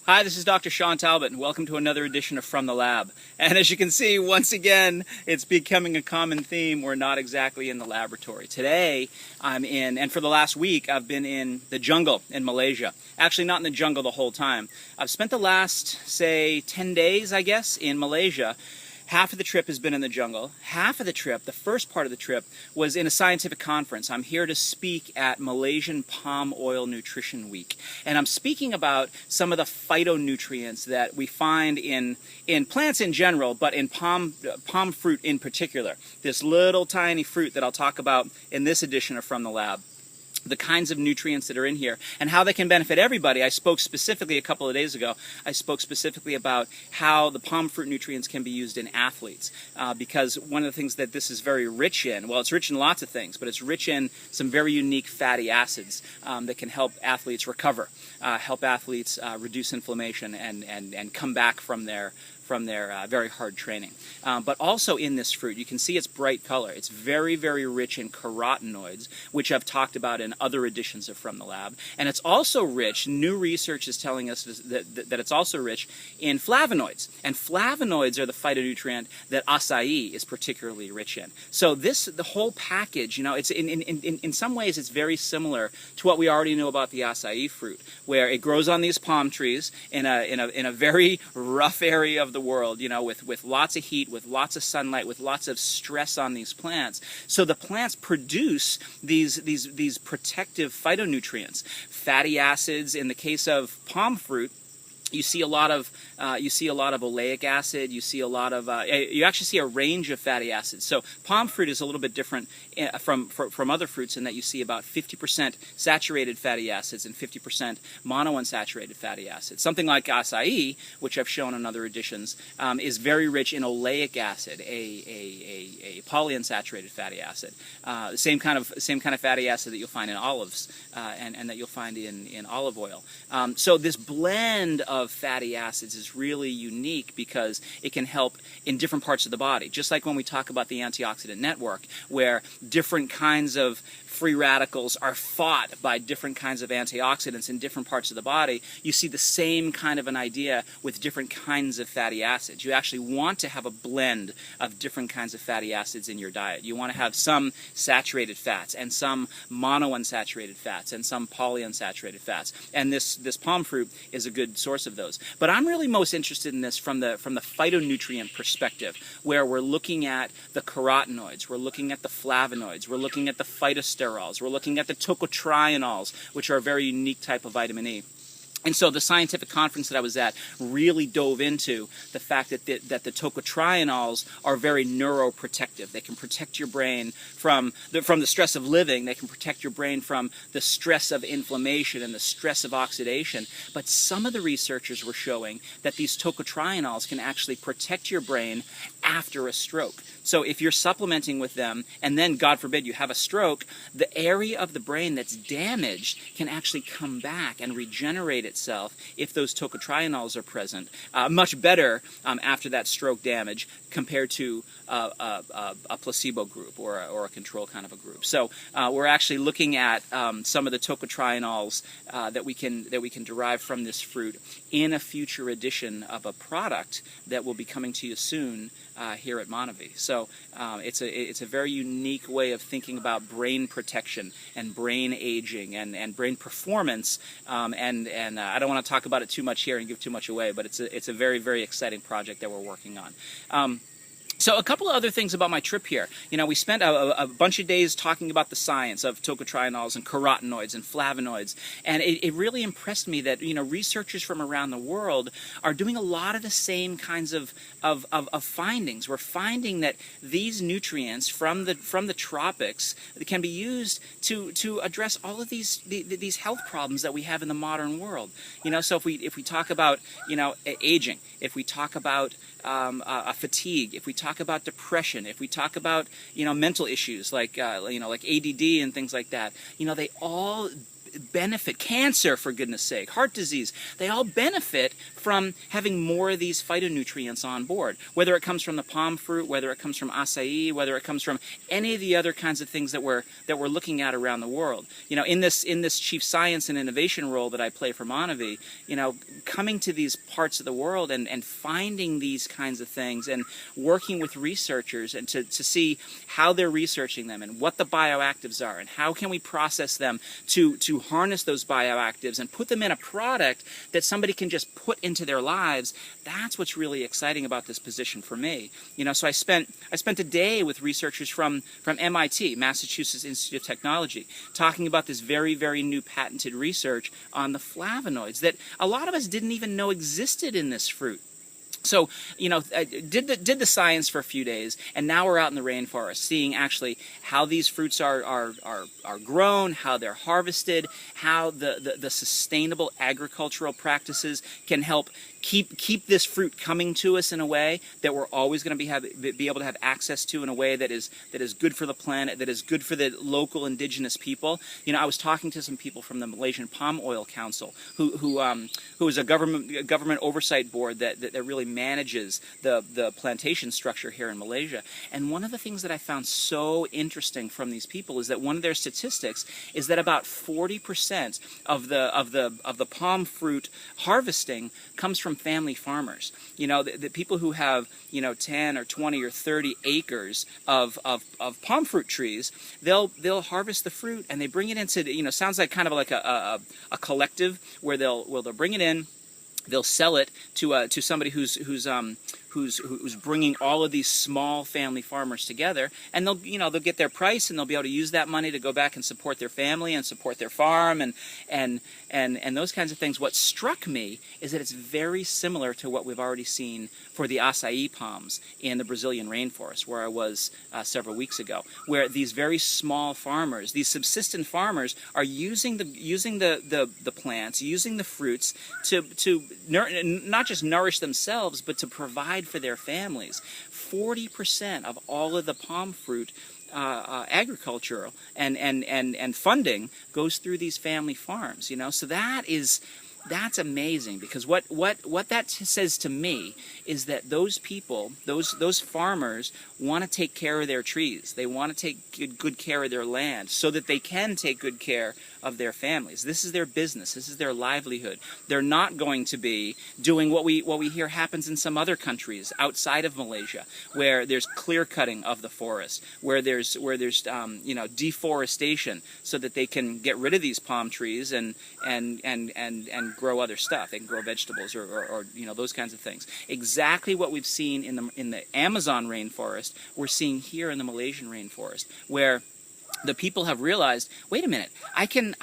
Hi, this is Dr. Sean Talbot, and welcome to another edition of From the Lab. And as you can see, once again, it's becoming a common theme. We're not exactly in the laboratory. Today, I'm in, and for the last week, I've been in the jungle in Malaysia. Actually, not in the jungle the whole time. I've spent the last, say, 10 days, I guess, in Malaysia. Half of the trip has been in the jungle. Half of the trip, the first part of the trip, was in a scientific conference. I'm here to speak at Malaysian Palm Oil Nutrition Week. And I'm speaking about some of the phytonutrients that we find in plants in general, but in palm fruit in particular. This little tiny fruit that I'll talk about in this edition of From the Lab. The kinds of nutrients that are in here and how they can benefit everybody. I spoke specifically a couple of days ago, I spoke specifically about how the palm fruit nutrients can be used in athletes because one of the things that this is very rich in, well, it's rich in lots of things, but it's rich in some very unique fatty acids that can help athletes recover, help athletes reduce inflammation and come back from their very hard training. But also in this fruit, you can see its bright color. It's very, very rich in carotenoids, which I've talked about in other editions of From the Lab. And it's also rich, new research is telling us that it's also rich in flavonoids. And flavonoids are the phytonutrient that acai is particularly rich in. So the whole package, you know, it's in some ways it's very similar to what we already know about the acai fruit, where it grows on these palm trees in a very rough area of the world, you know, with lots of heat, with lots of sunlight, with lots of stress on these plants. So the plants produce these protective phytonutrients, fatty acids. In the case of palm fruit, you see a lot of oleic acid. You see a lot of you actually see a range of fatty acids. So palm fruit is a little bit different from other fruits in that you see about 50% saturated fatty acids and 50% monounsaturated fatty acids. Something like acai, which I've shown in other editions, is very rich in oleic acid, a polyunsaturated fatty acid. The same kind of fatty acid that you'll find in olives and that you'll find in olive oil. So this blend of fatty acids is really unique because it can help in different parts of the body. Just like when we talk about the antioxidant network, where different kinds of free radicals are fought by different kinds of antioxidants in different parts of the body, you see the same kind of an idea with different kinds of fatty acids. You actually want to have a blend of different kinds of fatty acids in your diet. You want to have some saturated fats and some monounsaturated fats and some polyunsaturated fats. And this palm fruit is a good source of those. But I'm really most interested in this from the phytonutrient perspective, where we're looking at the carotenoids, we're looking at the flavonoids, we're looking at the phytosterols, we're looking at the tocotrienols, which are a very unique type of vitamin E. And so the scientific conference that I was at really dove into the fact that the tocotrienols are very neuroprotective. They can protect your brain from the stress of living. They can protect your brain from the stress of inflammation and the stress of oxidation. But some of the researchers were showing that these tocotrienols can actually protect your brain after a stroke. So if you're supplementing with them and then, God forbid, you have a stroke, the area of the brain that's damaged can actually come back and regenerate itself if those tocotrienols are present, much better after that stroke damage compared to a placebo group or a control kind of a group. So we're actually looking at some of the tocotrienols that we can derive from this fruit in a future edition of a product that will be coming to you soon here at Monavie. So it's a very unique way of thinking about brain protection and brain aging and brain performance. And I don't want to talk about it too much here and give too much away, but it's a very, very exciting project that we're working on. So a couple of other things about my trip here. You know, we spent a bunch of days talking about the science of tocotrienols and carotenoids and flavonoids, and it really impressed me that, you know, researchers from around the world are doing a lot of the same kinds of findings. We're finding that these nutrients from the tropics can be used to address all of these health problems that we have in the modern world. You know, so if we talk about, you know, aging, if we talk about fatigue, if we talk about depression, if we talk about, you know, mental issues like like ADD and things like that, you know, they all benefit. Cancer, for goodness sake, heart disease, they all benefit from having more of these phytonutrients on board, whether it comes from the palm fruit, whether it comes from acai, whether it comes from any of the other kinds of things that we're looking at around the world. You know, in this chief science and innovation role that I play for Manavi, you know, coming to these parts of the world and finding these kinds of things and working with researchers and to see how they're researching them and what the bioactives are and how can we process them to harness those bioactives and put them in a product that somebody can just put into their lives. That's what's really exciting about this position for me. You know, so I spent a day with researchers from MIT, Massachusetts Institute of Technology, talking about this very, very new patented research on the flavonoids that a lot of us didn't even know existed in this fruit. So, you know, I did the science for a few days, and now we're out in the rainforest, seeing actually how these fruits are grown, how they're harvested, how the sustainable agricultural practices can help keep this fruit coming to us in a way that we're always going to be able to have access to in a way that is good for the planet, that is good for the local indigenous people. You know, I was talking to some people from the Malaysian Palm Oil Council, who is a government oversight board that really manages the plantation structure here in Malaysia. And one of the things that I found so interesting from these people is that one of their statistics is that about 40% of the palm fruit harvesting comes from family farmers. You know, the people who have, you know, 10 or 20 or 30 acres of palm fruit trees, they'll harvest the fruit and they bring it into, you know, sounds like kind of like a collective where they'll bring it in. They'll sell it to somebody who's bringing all of these small family farmers together, and they'll get their price, and they'll be able to use that money to go back and support their family and support their farm and those kinds of things. What struck me is that it's very similar to what we've already seen for the acai palms in the Brazilian rainforest, where I was several weeks ago, where these very small farmers, these subsistent farmers, are using the plants, using the fruits to not just nourish themselves, but to provide for their families. 40% of all of the palm fruit agricultural and funding goes through these family farms. You know, so that's amazing, because what that says to me is that those people, those farmers, want to take care of their trees. They want to take good care of their land so that they can take good care of their families. This is their business. This is their livelihood. They're not going to be doing what we hear happens in some other countries outside of Malaysia, where there's clear cutting of the forest, where there's you know, deforestation, so that they can get rid of these palm trees and grow other stuff. They can grow vegetables or you know, those kinds of things. Exactly what we've seen in the Amazon rainforest, we're seeing here in the Malaysian rainforest, where the people have realized, wait a minute, I can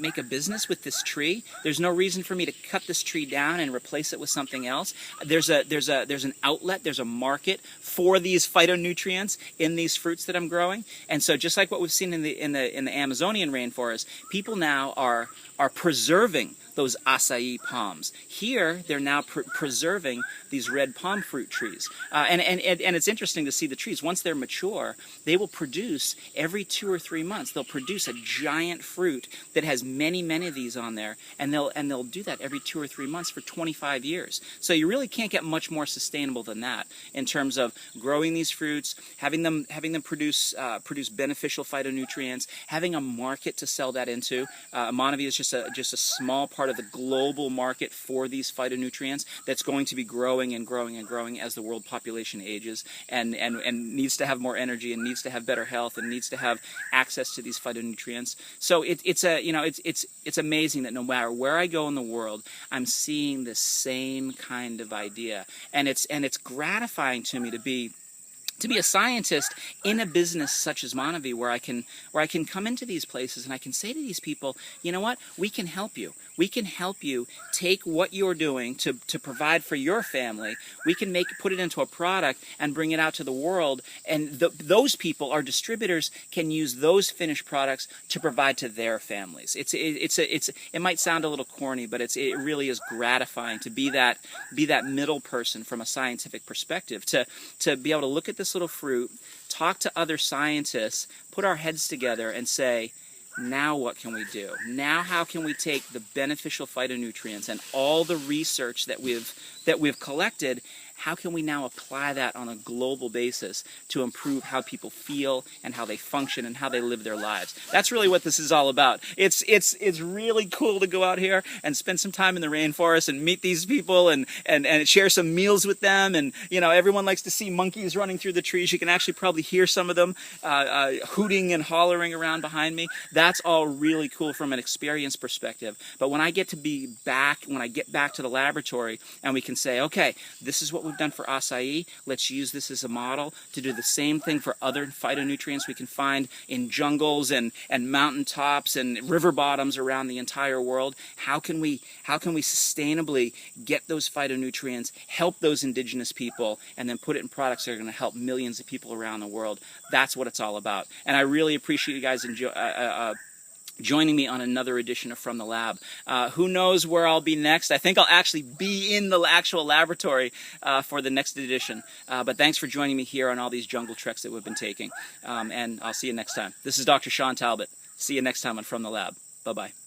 make a business with this tree. There's no reason for me to cut this tree down and replace it with something else. There's an outlet, there's a market for these phytonutrients in these fruits that I'm growing. And so just like what we've seen in the Amazonian rainforest, people now are preserving those acai palms. Here, they're now preserving these red palm fruit trees. And it's interesting to see the trees. Once they're mature, they will produce every 2 or 3 months. They'll produce a giant fruit that has many, many of these on there, and they'll do that every 2 or 3 months for 25 years. So you really can't get much more sustainable than that in terms of growing these fruits, having them produce beneficial phytonutrients, having a market to sell that into. Manavi is just a small part of the global market for these phytonutrients that's going to be growing and growing and growing as the world population ages and needs to have more energy and needs to have better health and needs to have access to these phytonutrients. So it's amazing that no matter where I go in the world, I'm seeing the same kind of idea, and it's gratifying to me to be a scientist in a business such as Manavi, where I can come into these places and I can say to these people, you know what, we can help you. We can help you take what you're doing to provide for your family. We can put it into a product and bring it out to the world, and those people, our distributors, can use those finished products to provide to their families. It might sound a little corny, but it really is gratifying to be that middle person from a scientific perspective, to be able to look at this little fruit, talk to other scientists, put our heads together and say, Now what can we do? Now how can we take the beneficial phytonutrients and all the research that we've collected, how can we now apply that on a global basis to improve how people feel and how they function and how they live their lives? That's really what this is all about. It's really cool to go out here and spend some time in the rainforest and meet these people and share some meals with them. And you know, everyone likes to see monkeys running through the trees. You can actually probably hear some of them hooting and hollering around behind me. That's all really cool from an experience perspective. But when I get to be back, when I get back to the laboratory and we can say, okay, this is what we've done for acai, let's use this as a model to do the same thing for other phytonutrients we can find in jungles and mountaintops and river bottoms around the entire world. How can we sustainably get those phytonutrients, help those indigenous people, and then put it in products that are going to help millions of people around the world? That's what it's all about. And I really appreciate you guys joining me on another edition of From the Lab. Who knows where I'll be next? I think I'll actually be in the actual laboratory for the next edition. But thanks for joining me here on all these jungle treks that we've been taking. And I'll see you next time. This is Dr. Sean Talbot. See you next time on From the Lab. Bye-bye.